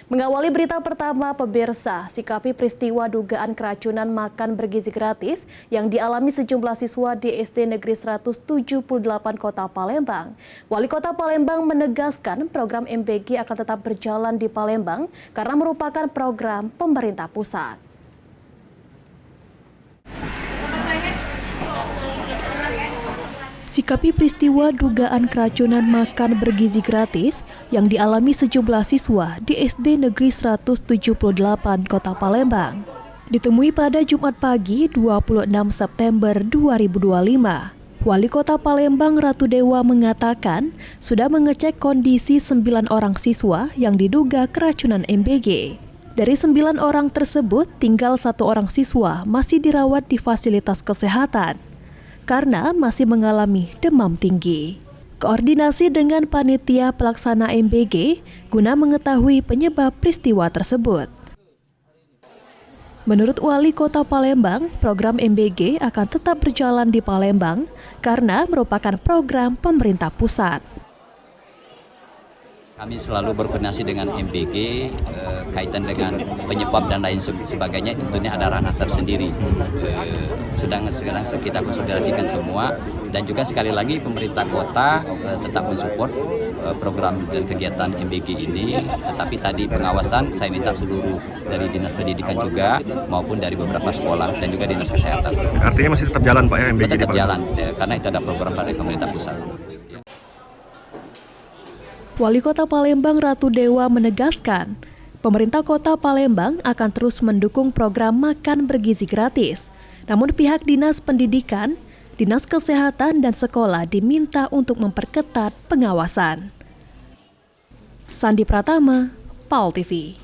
Mengawali berita pertama, pemirsa, sikapi peristiwa dugaan keracunan makan bergizi gratis yang dialami sejumlah siswa di SD Negeri 178 Kota Palembang. Wali Kota Palembang menegaskan program MBG akan tetap berjalan di Palembang karena merupakan program pemerintah pusat. Sikapi peristiwa dugaan keracunan makan bergizi gratis yang dialami sejumlah siswa di SD Negeri 178 Kota Palembang. Ditemui pada Jumat pagi 26 September 2025, Wali Kota Palembang Ratu Dewa mengatakan sudah mengecek kondisi 9 orang siswa yang diduga keracunan MBG. Dari 9 orang tersebut, tinggal 1 orang siswa masih dirawat di fasilitas kesehatan karena masih mengalami demam tinggi. Koordinasi dengan panitia pelaksana MBG guna mengetahui penyebab peristiwa tersebut. Menurut Wali Kota Palembang, program MBG akan tetap berjalan di Palembang karena merupakan program pemerintah pusat. Kami selalu berkoordinasi dengan MBG kaitan dengan penyebab dan lain sebagainya, tentunya ada ranah tersendiri. Sekarang kita konsolidasikan semua, dan juga sekali lagi pemerintah kota tetap mensupport program dan kegiatan MBG ini, tetapi tadi pengawasan saya minta seluruh dari Dinas Pendidikan juga maupun dari beberapa sekolah dan juga Dinas Kesehatan. Artinya masih tetap jalan Pak ya MBG? Tetap jalan, karena itu ada program dari pemerintah pusat. Wali Kota Palembang Ratu Dewa menegaskan, pemerintah Kota Palembang akan terus mendukung program makan bergizi gratis. Namun pihak Dinas Pendidikan, Dinas Kesehatan dan sekolah diminta untuk memperketat pengawasan. Sandi Pratama, PAL TV.